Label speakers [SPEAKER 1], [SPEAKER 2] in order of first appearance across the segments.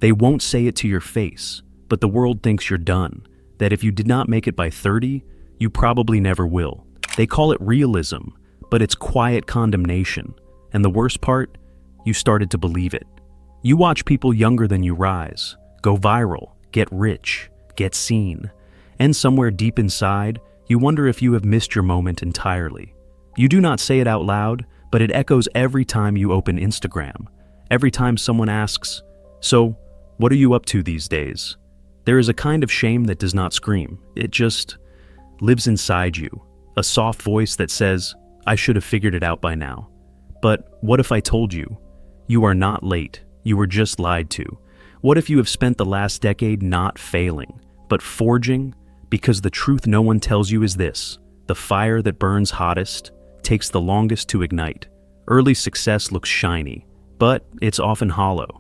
[SPEAKER 1] They won't say it to your face, but the world thinks you're done, that if you did not make it by 30, you probably never will. They call it realism, but it's quiet condemnation. And the worst part, you started to believe it. You watch people younger than you rise, go viral, get rich, get seen. And somewhere deep inside, you wonder if you have missed your moment entirely. You do not say it out loud, but it echoes every time you open Instagram. Every time someone asks, "So, what are you up to these days?" There is a kind of shame that does not scream. It just lives inside you. A soft voice that says, "I should have figured it out by now." But what if I told you? You are not late. You were just lied to. What if you have spent the last decade not failing, but forging? Because the truth no one tells you is this: the fire that burns hottest takes the longest to ignite. Early success looks shiny, but it's often hollow.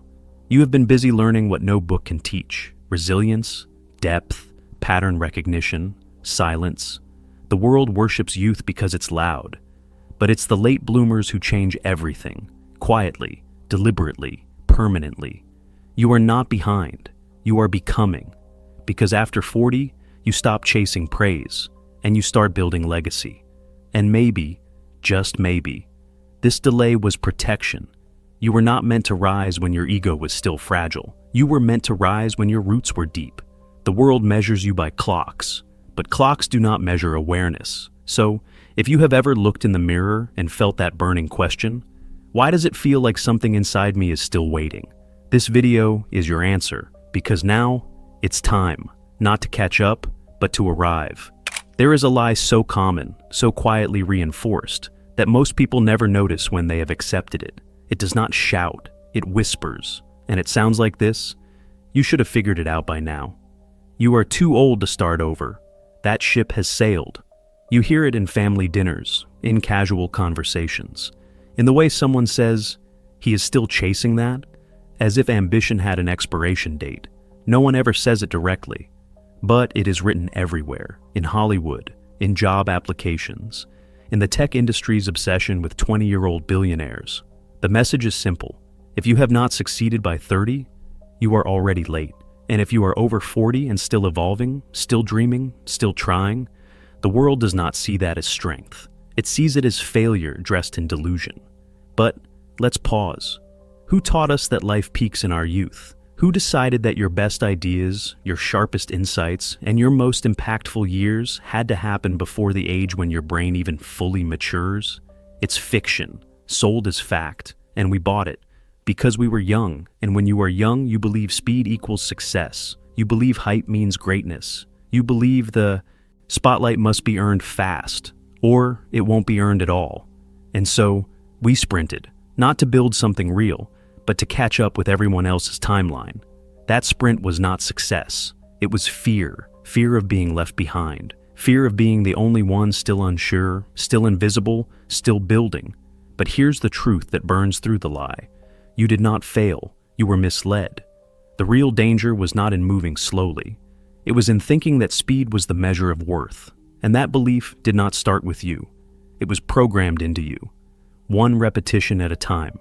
[SPEAKER 1] You have been busy learning what no book can teach: resilience, depth, pattern recognition, silence. The world worships youth because it's loud, but it's the late bloomers who change everything, quietly, deliberately, permanently. You are not behind, you are becoming. Because after 40, you stop chasing praise, and you start building legacy. And maybe, just maybe, this delay was protection. You were not meant to rise when your ego was still fragile. You were meant to rise when your roots were deep. The world measures you by clocks, but clocks do not measure awareness. So, if you have ever looked in the mirror and felt that burning question, why does it feel like something inside me is still waiting? This video is your answer, because now it's time, not to catch up, but to arrive. There is a lie so common, so quietly reinforced, that most people never notice when they have accepted it. It does not shout, it whispers, and it sounds like this: you should have figured it out by now. You are too old to start over. That ship has sailed. You hear it in family dinners, in casual conversations, in the way someone says, "He is still chasing that," as if ambition had an expiration date. No one ever says it directly, but it is written everywhere, in Hollywood, in job applications, in the tech industry's obsession with 20-year-old billionaires. The message is simple: if you have not succeeded by 30, you are already late. And if you are over 40 and still evolving, still dreaming, still trying, the world does not see that as strength. It sees it as failure dressed in delusion. But let's pause. Who taught us that life peaks in our youth? Who decided that your best ideas, your sharpest insights, and your most impactful years had to happen before the age when your brain even fully matures? It's fiction, sold as fact, and we bought it. Because we were young, and when you are young, you believe speed equals success. You believe hype means greatness. You believe the spotlight must be earned fast, or it won't be earned at all. And so, we sprinted, not to build something real, but to catch up with everyone else's timeline. That sprint was not success. It was fear. Fear of being left behind. Fear of being the only one still unsure, still invisible, still building. But here's the truth that burns through the lie. You did not fail, you were misled. The real danger was not in moving slowly. It was in thinking that speed was the measure of worth, and that belief did not start with you. It was programmed into you, one repetition at a time.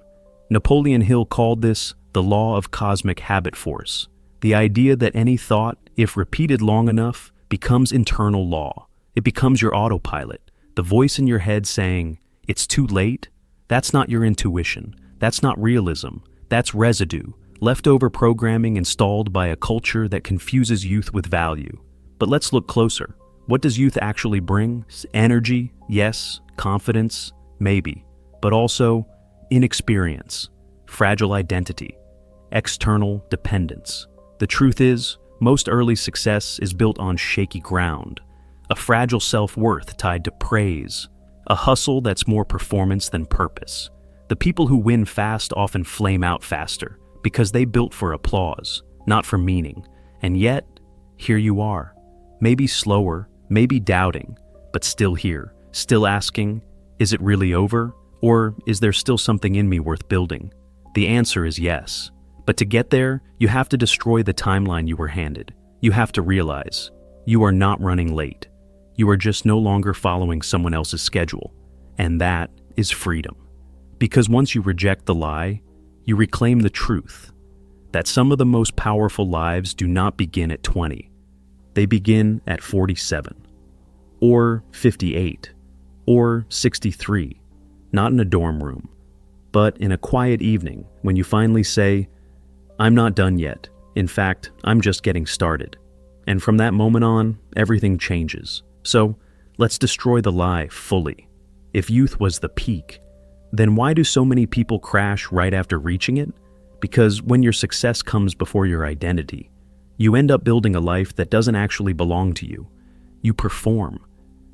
[SPEAKER 1] Napoleon Hill called this the law of cosmic habit force, the idea that any thought, if repeated long enough, becomes internal law. It becomes your autopilot, the voice in your head saying, "It's too late." That's not your intuition. That's not realism. That's residue, leftover programming installed by a culture that confuses youth with value. But let's look closer. What does youth actually bring? Energy, yes. Confidence, maybe. But also inexperience, fragile identity, external dependence. The truth is, most early success is built on shaky ground, a fragile self-worth tied to praise, a hustle that's more performance than purpose. The people who win fast often flame out faster because they built for applause, not for meaning. And yet, here you are. Maybe slower, maybe doubting, but still here, still asking, is it really over? Or is there still something in me worth building? The answer is yes. But to get there, you have to destroy the timeline you were handed. You have to realize, you are not running late. You are just no longer following someone else's schedule. And that is freedom. Because once you reject the lie, you reclaim the truth. that some of the most powerful lives do not begin at 20. They begin at 47, or 58, or 63, not in a dorm room, but in a quiet evening when you finally say, "I'm not done yet. In fact, I'm just getting started." And from that moment on, everything changes. So, let's destroy the lie fully. If youth was the peak, then why do so many people crash right after reaching it? Because when your success comes before your identity, you end up building a life that doesn't actually belong to you. You perform,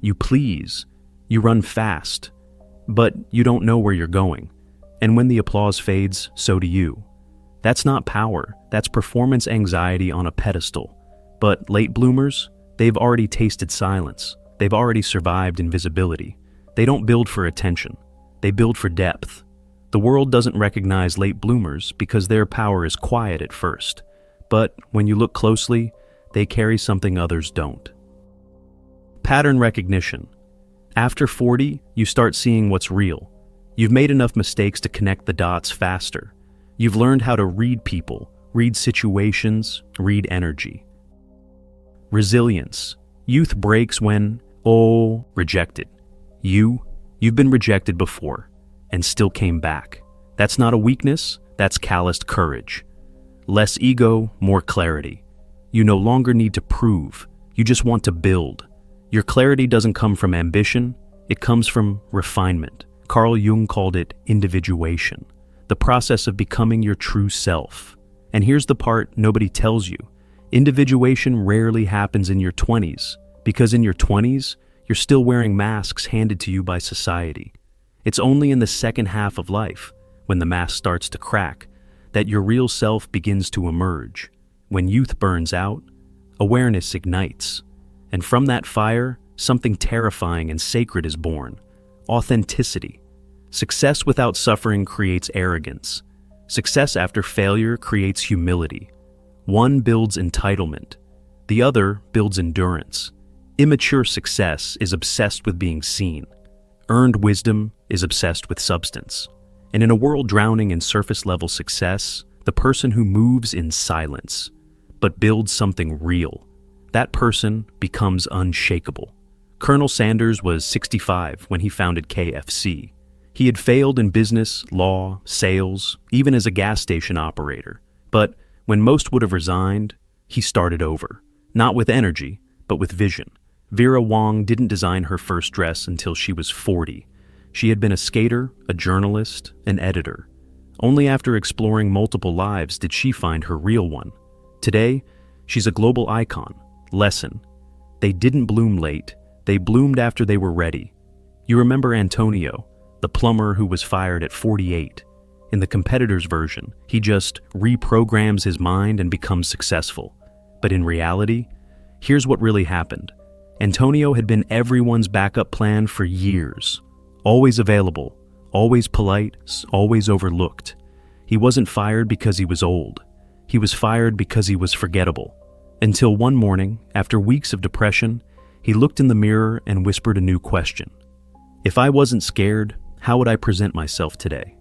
[SPEAKER 1] you please, you run fast, but you don't know where you're going. And when the applause fades, so do you. That's not power, that's performance anxiety on a pedestal. But late bloomers, they've already tasted silence. They've already survived invisibility. They don't build for attention. They build for depth. The world doesn't recognize late bloomers because their power is quiet at first. But when you look closely, they carry something others don't. Pattern recognition. After 40, you start seeing what's real. You've made enough mistakes to connect the dots faster. You've learned how to read people, read situations, read energy. Resilience. Youth breaks when, rejected. You've been rejected before and still came back. That's not a weakness, that's calloused courage. Less ego, more clarity. You no longer need to prove, you just want to build. Your clarity doesn't come from ambition, it comes from refinement. Carl Jung called it individuation, the process of becoming your true self. And here's the part nobody tells you. Individuation rarely happens in your 20s, because in your 20s, you're still wearing masks handed to you by society. It's only in the second half of life, when the mask starts to crack, that your real self begins to emerge. When youth burns out, awareness ignites. And from that fire, something terrifying and sacred is born. Authenticity. Success without suffering creates arrogance. Success after failure creates humility. One builds entitlement. The other builds endurance. Immature success is obsessed with being seen. Earned wisdom is obsessed with substance. And in a world drowning in surface-level success, the person who moves in silence, but builds something real, that person becomes unshakable. Colonel Sanders was 65 when he founded KFC. He had failed in business, law, sales, even as a gas station operator. But when most would have resigned, he started over. Not with energy, but with vision. Vera Wang didn't design her first dress until she was 40. She had been a skater, a journalist, an editor. Only after exploring multiple lives did she find her real one. Today, she's a global icon. Lesson. They didn't bloom late. They bloomed after they were ready. You remember Antonio, the plumber who was fired at 48. In the competitor's version, he just reprograms his mind and becomes successful. But in reality, here's what really happened. Antonio had been everyone's backup plan for years. Always available, always polite, always overlooked. He wasn't fired because he was old. He was fired because he was forgettable. Until one morning, after weeks of depression, he looked in the mirror and whispered a new question. If I wasn't scared, how would I present myself today?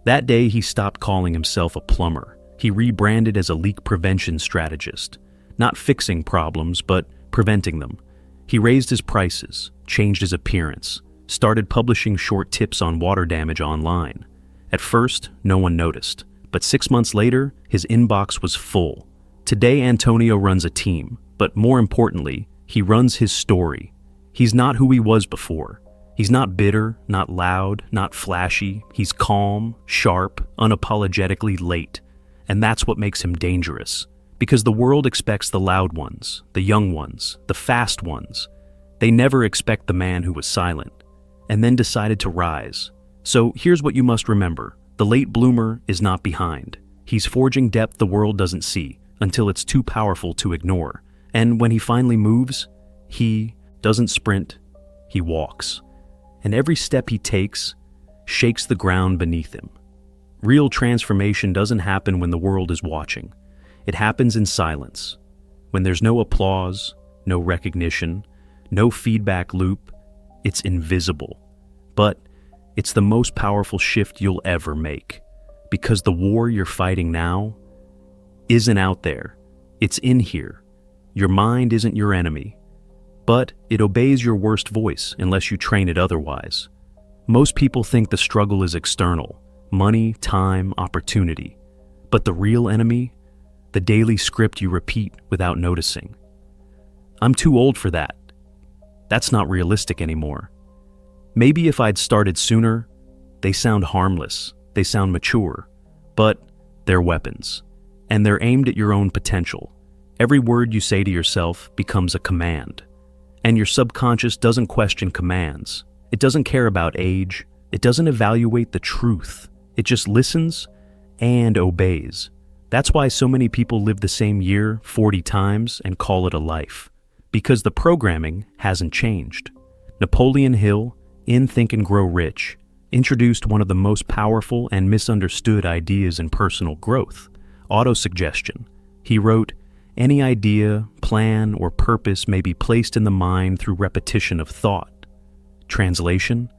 [SPEAKER 1] That day, he stopped calling himself a plumber. He rebranded as a leak prevention strategist, not fixing problems, but preventing them. He raised his prices, changed his appearance, started publishing short tips on water damage online. At first, no one noticed, but 6 months later, his inbox was full. Today, Antonio runs a team, but more importantly, he runs his story. He's not who he was before. He's not bitter, not loud, not flashy. He's calm, sharp, unapologetically late. And that's what makes him dangerous. Because the world expects the loud ones, the young ones, the fast ones. They never expect the man who was silent, and then decided to rise. So here's what you must remember. The late bloomer is not behind. He's forging depth the world doesn't see, until it's too powerful to ignore. And when he finally moves, he doesn't sprint, he walks. And every step he takes shakes the ground beneath him. Real transformation doesn't happen when the world is watching. It happens in silence, when there's no applause, no recognition, no feedback loop. It's invisible. But it's the most powerful shift you'll ever make. Because the war you're fighting now, isn't out there. It's in here. Your mind isn't your enemy, but it obeys your worst voice unless you train it otherwise. Most people think the struggle is external, money, time, opportunity. But the real enemy? The daily script you repeat without noticing. I'm too old for that. That's not realistic anymore. Maybe if I'd started sooner, they sound harmless, they sound mature, but they're weapons, and they're aimed at your own potential. Every word you say to yourself becomes a command, and your subconscious doesn't question commands. It doesn't care about age, it doesn't evaluate the truth. It just listens and obeys. That's why so many people live the same year 40 times and call it a life, because the programming hasn't changed. Napoleon Hill, in Think and Grow Rich, introduced one of the most powerful and misunderstood ideas in personal growth, autosuggestion. He wrote, "Any idea, plan, or purpose may be placed in the mind through repetition of thought." Translation: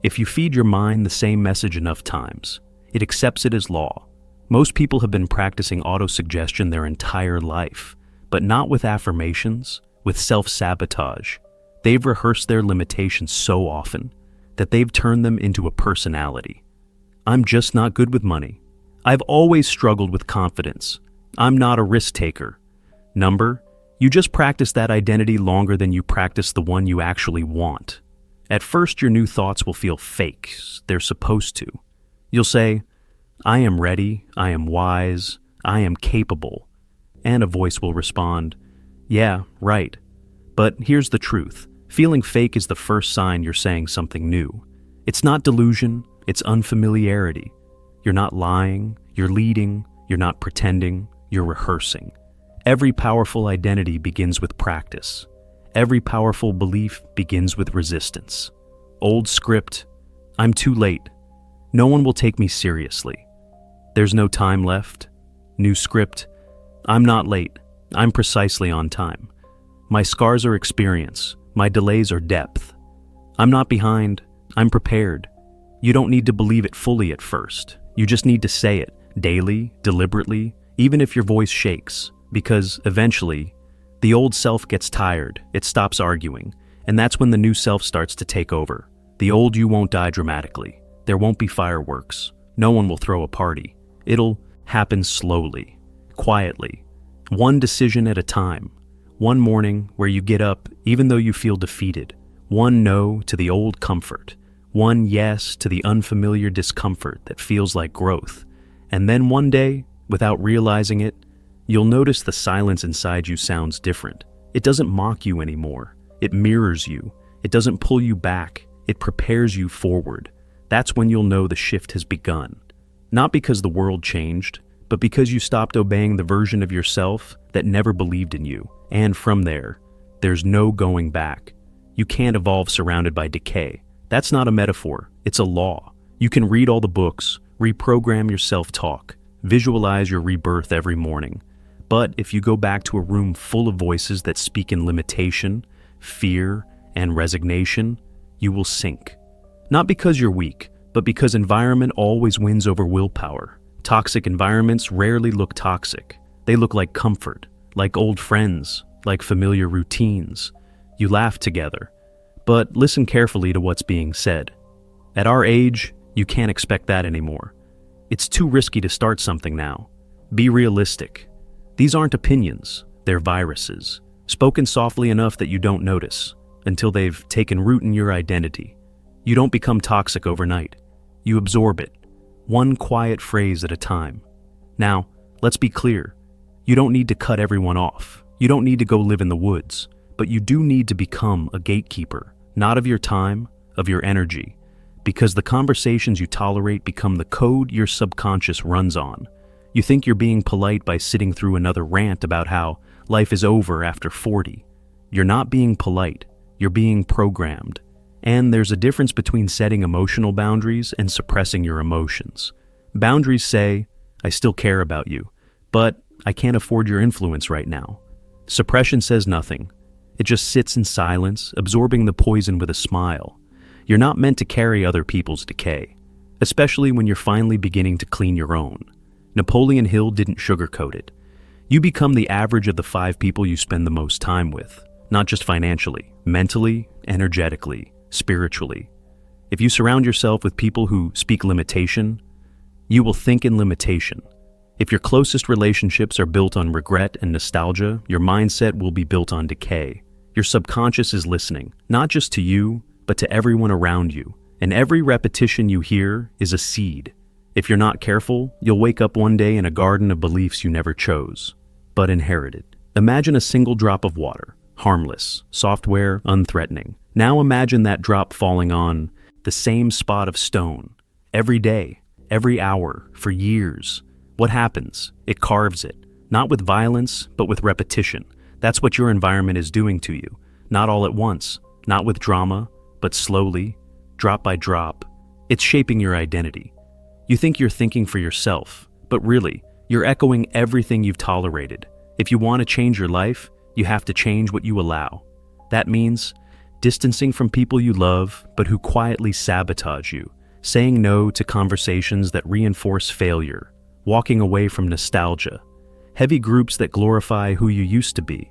[SPEAKER 1] if you feed your mind the same message enough times, it accepts it as law. Most people have been practicing autosuggestion their entire life, but not with affirmations, with self-sabotage. They've rehearsed their limitations so often that they've turned them into a personality. I'm just not good with money. I've always struggled with confidence. I'm not a risk taker. Number, you just practice that identity longer than you practice the one you actually want. At first, your new thoughts will feel fake. They're supposed to. You'll say, "I am ready, I am wise, I am capable." And a voice will respond, "Yeah, right." But here's the truth. Feeling fake is the first sign you're saying something new. It's not delusion, it's unfamiliarity. You're not lying, you're leading, you're not pretending, you're rehearsing. Every powerful identity begins with practice. Every powerful belief begins with resistance. Old script, "I'm too late. No one will take me seriously. There's no time left." New script, "I'm not late. I'm precisely on time. My scars are experience. My delays are depth. I'm not behind. I'm prepared." You don't need to believe it fully at first. You just need to say it daily, deliberately, even if your voice shakes, because eventually, the old self gets tired, it stops arguing, and that's when the new self starts to take over. The old you won't die dramatically. There won't be fireworks. No one will throw a party. It'll happen slowly, quietly, one decision at a time. One morning where you get up even though you feel defeated. One no to the old comfort. One yes to the unfamiliar discomfort that feels like growth. And then one day, without realizing it, you'll notice the silence inside you sounds different. It doesn't mock you anymore. It mirrors you. It doesn't pull you back. It prepares you forward. That's when you'll know the shift has begun. Not because the world changed, but because you stopped obeying the version of yourself that never believed in you. And from there, there's no going back. You can't evolve surrounded by decay. That's not a metaphor. It's a law. You can read all the books, reprogram your self-talk, visualize your rebirth every morning. But if you go back to a room full of voices that speak in limitation, fear, and resignation, you will sink. Not because you're weak, but because environment always wins over willpower. Toxic environments rarely look toxic. They look like comfort, like old friends, like familiar routines. You laugh together. But listen carefully to what's being said. At our age, you can't expect that anymore. It's too risky to start something now. Be realistic. These aren't opinions, they're viruses, spoken softly enough that you don't notice, until they've taken root in your identity. You don't become toxic overnight. You absorb it, one quiet phrase at a time. Now, let's be clear. You don't need to cut everyone off. You don't need to go live in the woods, but you do need to become a gatekeeper, not of your time, of your energy, because the conversations you tolerate become the code your subconscious runs on. You think you're being polite by sitting through another rant about how life is over after 40. You're not being polite, you're being programmed. And there's a difference between setting emotional boundaries and suppressing your emotions. Boundaries say, "I still care about you, but I can't afford your influence right now." Suppression says nothing. It just sits in silence, absorbing the poison with a smile. You're not meant to carry other people's decay, especially when you're finally beginning to clean your own. Napoleon Hill didn't sugarcoat it. You become the average of the 5 people you spend the most time with, not just financially, mentally, energetically, spiritually. If you surround yourself with people who speak limitation, you will think in limitation. If your closest relationships are built on regret and nostalgia, your mindset will be built on decay. Your subconscious is listening, not just to you, but to everyone around you. And every repetition you hear is a seed. If you're not careful, you'll wake up one day in a garden of beliefs you never chose, but inherited. Imagine a single drop of water, harmless, software, unthreatening. Now imagine that drop falling on the same spot of stone, every day, every hour, for years. What happens? It carves it, not with violence, but with repetition. That's what your environment is doing to you. Not all at once, not with drama, but slowly, drop by drop. It's shaping your identity. You think you're thinking for yourself, but really, you're echoing everything you've tolerated. If you want to change your life, you have to change what you allow. That means distancing from people you love, but who quietly sabotage you, saying no to conversations that reinforce failure, walking away from nostalgia, heavy groups that glorify who you used to be,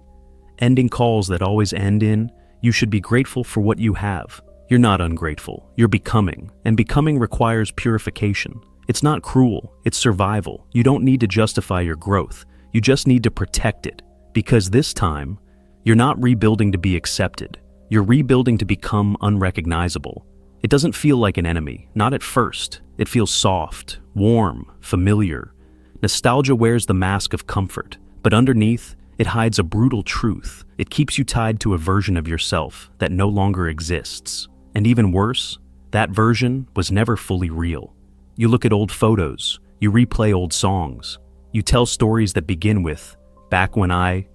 [SPEAKER 1] ending calls that always end in, "You should be grateful for what you have." You're not ungrateful, you're becoming, and becoming requires purification. It's not cruel, it's survival. You don't need to justify your growth, you just need to protect it. Because this time, you're not rebuilding to be accepted, you're rebuilding to become unrecognizable. It doesn't feel like an enemy, not at first. It feels soft, warm, familiar. Nostalgia wears the mask of comfort, but underneath, it hides a brutal truth. It keeps you tied to a version of yourself that no longer exists. And even worse, that version was never fully real. You look at old photos, you replay old songs, you tell stories that begin with, "back when I..."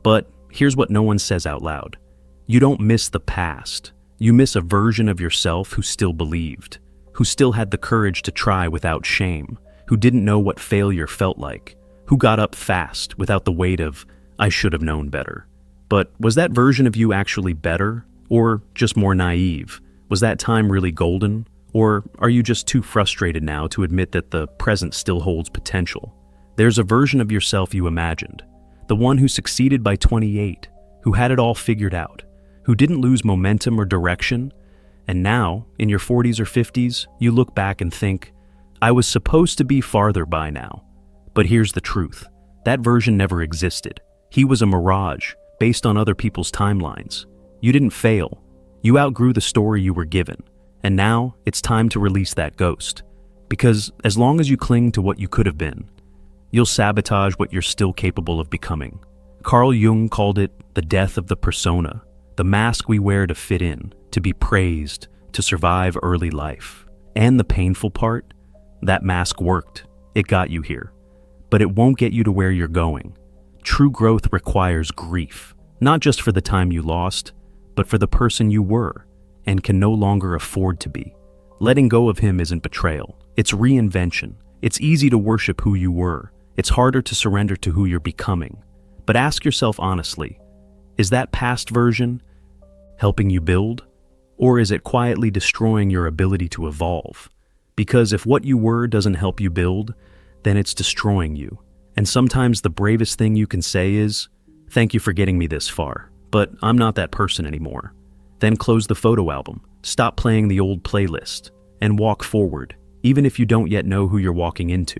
[SPEAKER 1] But here's what no one says out loud. You don't miss the past. You miss a version of yourself who still believed, who still had the courage to try without shame, who didn't know what failure felt like, who got up fast without the weight of, "I should have known better." But was that version of you actually better, or just more naive? Was that time really golden, or are you just too frustrated now to admit that the present still holds potential? There's a version of yourself you imagined, the one who succeeded by 28, who had it all figured out, who didn't lose momentum or direction, and now, in your 40s or 50s, you look back and think, "I was supposed to be farther by now." But here's the truth. That version never existed. He was a mirage, based on other people's timelines. You didn't fail. You outgrew the story you were given. And now, it's time to release that ghost. Because as long as you cling to what you could have been, you'll sabotage what you're still capable of becoming. Carl Jung called it the death of the persona, the mask we wear to fit in, to be praised, to survive early life. And the painful part? That mask worked. It got you here. But it won't get you to where you're going. True growth requires grief, not just for the time you lost, but for the person you were and can no longer afford to be. Letting go of him isn't betrayal, it's reinvention. It's easy to worship who you were. It's harder to surrender to who you're becoming. But ask yourself honestly, is that past version helping you build? Or is it quietly destroying your ability to evolve? Because if what you were doesn't help you build, then it's destroying you. And sometimes the bravest thing you can say is, "Thank you for getting me this far, but I'm not that person anymore." Then close the photo album, stop playing the old playlist, and walk forward, even if you don't yet know who you're walking into.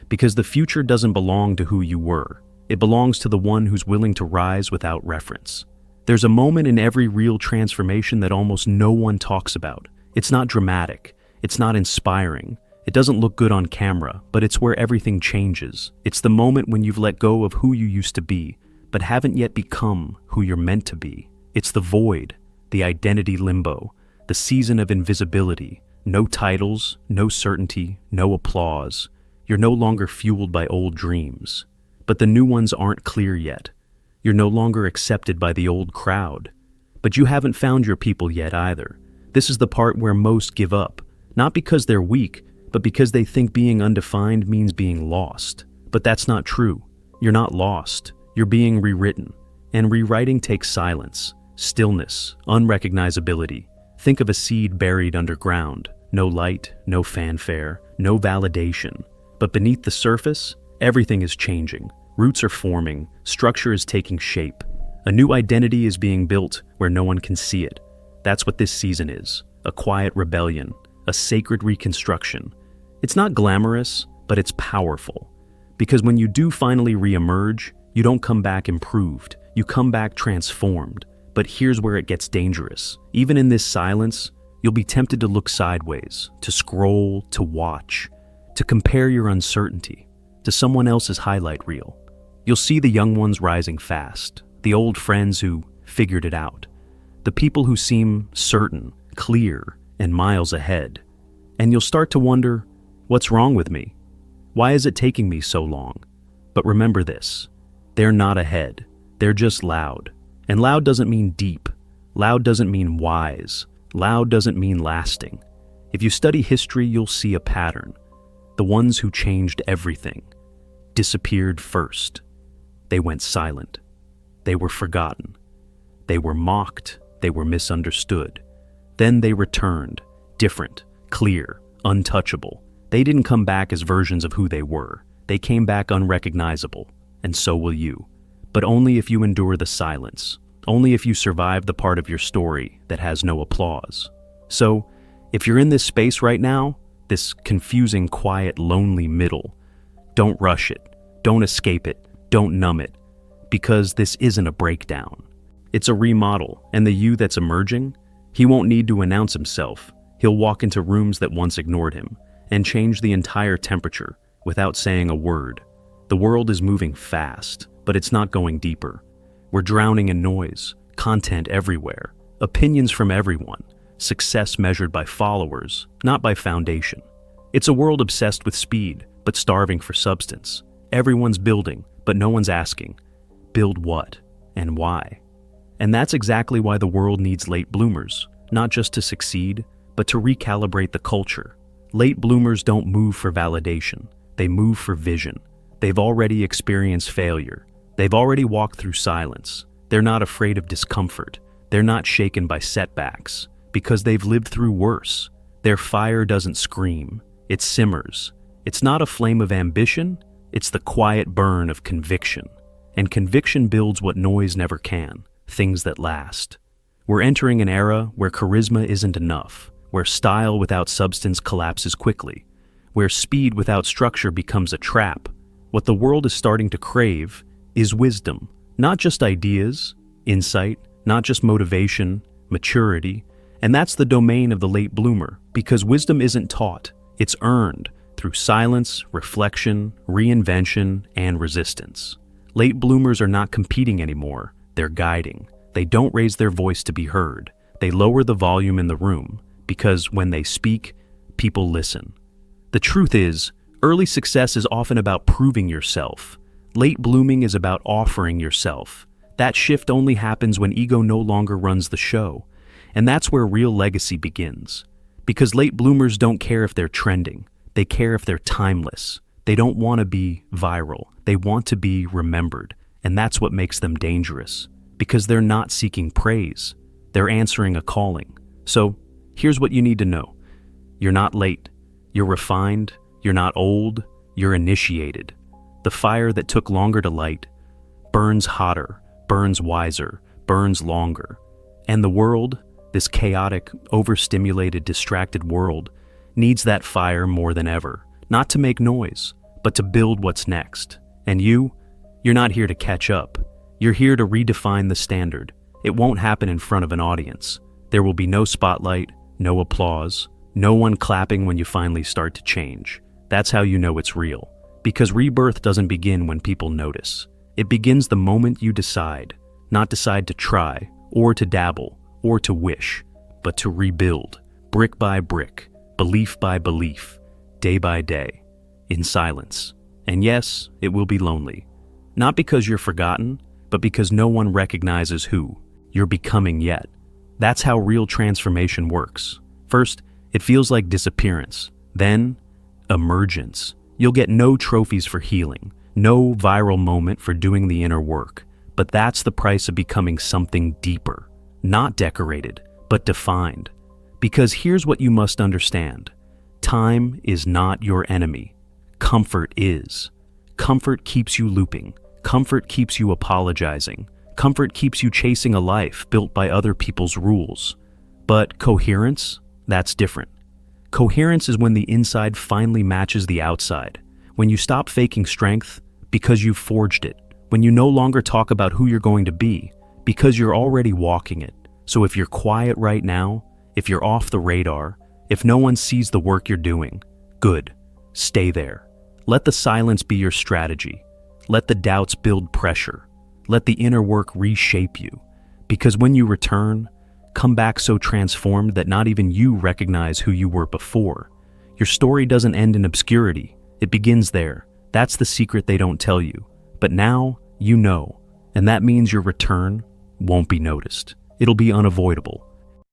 [SPEAKER 1] Because the future doesn't belong to who you were. It belongs to the one who's willing to rise without reference. There's a moment in every real transformation that almost no one talks about. It's not dramatic. It's not inspiring. It doesn't look good on camera, but it's where everything changes. It's the moment when you've let go of who you used to be, but haven't yet become who you're meant to be. It's the void, the identity limbo, the season of invisibility. No titles, no certainty, no applause. You're no longer fueled by old dreams. But the new ones aren't clear yet. You're no longer accepted by the old crowd. But you haven't found your people yet either. This is the part where most give up, not because they're weak, but because they think being undefined means being lost. But that's not true. You're not lost. You're being rewritten. And rewriting takes silence, stillness, unrecognizability. Think of a seed buried underground. No light, no fanfare, no validation. But beneath the surface, everything is changing. Roots are forming, structure is taking shape. A new identity is being built where no one can see it. That's what this season is, a quiet rebellion, a sacred reconstruction. It's not glamorous, but it's powerful. Because when you do finally re-emerge, you don't come back improved, you come back transformed. But here's where it gets dangerous. Even in this silence, you'll be tempted to look sideways, to scroll, to watch, to compare your uncertainty to someone else's highlight reel. You'll see the young ones rising fast, the old friends who figured it out, the people who seem certain, clear, and miles ahead. And you'll start to wonder, what's wrong with me? Why is it taking me so long? But remember this, they're not ahead, they're just loud. And loud doesn't mean deep, loud doesn't mean wise, loud doesn't mean lasting. If you study history, you'll see a pattern. The ones who changed everything disappeared first. They went silent. They were forgotten. They were mocked. They were misunderstood. Then they returned, different, clear, untouchable. They didn't come back as versions of who they were. They came back unrecognizable, and so will you. But only if you endure the silence, only if you survive the part of your story that has no applause. So, if you're in this space right now, this confusing, quiet, lonely middle, don't rush it, don't escape it, don't numb it, because this isn't a breakdown. It's a remodel, and the you that's emerging, he won't need to announce himself. He'll walk into rooms that once ignored him and change the entire temperature without saying a word. The world is moving fast, but it's not going deeper. We're drowning in noise, content everywhere, opinions from everyone, success measured by followers, not by foundation. It's a world obsessed with speed, but starving for substance. Everyone's building, but no one's asking, build what and why? And that's exactly why the world needs late bloomers, not just to succeed, but to recalibrate the culture. Late bloomers don't move for validation, they move for vision. They've already experienced failure. They've already walked through silence. They're not afraid of discomfort. They're not shaken by setbacks, because they've lived through worse. Their fire doesn't scream, it simmers. It's not a flame of ambition, it's the quiet burn of conviction. And conviction builds what noise never can, things that last. We're entering an era where charisma isn't enough, where style without substance collapses quickly, where speed without structure becomes a trap. What the world is starting to crave is wisdom, not just ideas, insight, not just motivation, maturity. And that's the domain of the late bloomer, because wisdom isn't taught, it's earned through silence, reflection, reinvention, and resistance. Late bloomers are not competing anymore, they're guiding. They don't raise their voice to be heard. They lower the volume in the room, because when they speak, people listen. The truth is, early success is often about proving yourself. Late blooming is about offering yourself. That shift only happens when ego no longer runs the show. And that's where real legacy begins. Because late bloomers don't care if they're trending. They care if they're timeless. They don't want to be viral. They want to be remembered. And that's what makes them dangerous. Because they're not seeking praise. They're answering a calling. So, here's what you need to know. You're not late. You're refined. You're not old. You're initiated. The fire that took longer to light burns hotter, burns wiser, burns longer. And the world, this chaotic, overstimulated, distracted world, needs that fire more than ever. Not to make noise, but to build what's next. And you're not here to catch up. You're here to redefine the standard. It won't happen in front of an audience. There will be no spotlight, no applause, no one clapping when you finally start to change. That's how you know it's real. Because rebirth doesn't begin when people notice. It begins the moment you decide, not decide to try, or to dabble, or to wish, but to rebuild, brick by brick, belief by belief, day by day, in silence. And yes, it will be lonely. Not because you're forgotten, but because no one recognizes who you're becoming yet. That's how real transformation works. First, it feels like disappearance. Then, emergence. You'll get no trophies for healing, no viral moment for doing the inner work. But that's the price of becoming something deeper. Not decorated, but defined. Because here's what you must understand. Time is not your enemy. Comfort is. Comfort keeps you looping. Comfort keeps you apologizing. Comfort keeps you chasing a life built by other people's rules. But coherence? That's different. Coherence is when the inside finally matches the outside. When you stop faking strength because you've forged it. When you no longer talk about who you're going to be because you're already walking it. So if you're quiet right now, if you're off the radar, if no one sees the work you're doing, good. Stay there. Let the silence be your strategy. Let the doubts build pressure. Let the inner work reshape you. Because when you return, come back so transformed that not even you recognize who you were before. Your story doesn't end in obscurity. It begins there. That's the secret they don't tell you. But now, you know. And that means your return won't be noticed. It'll be unavoidable.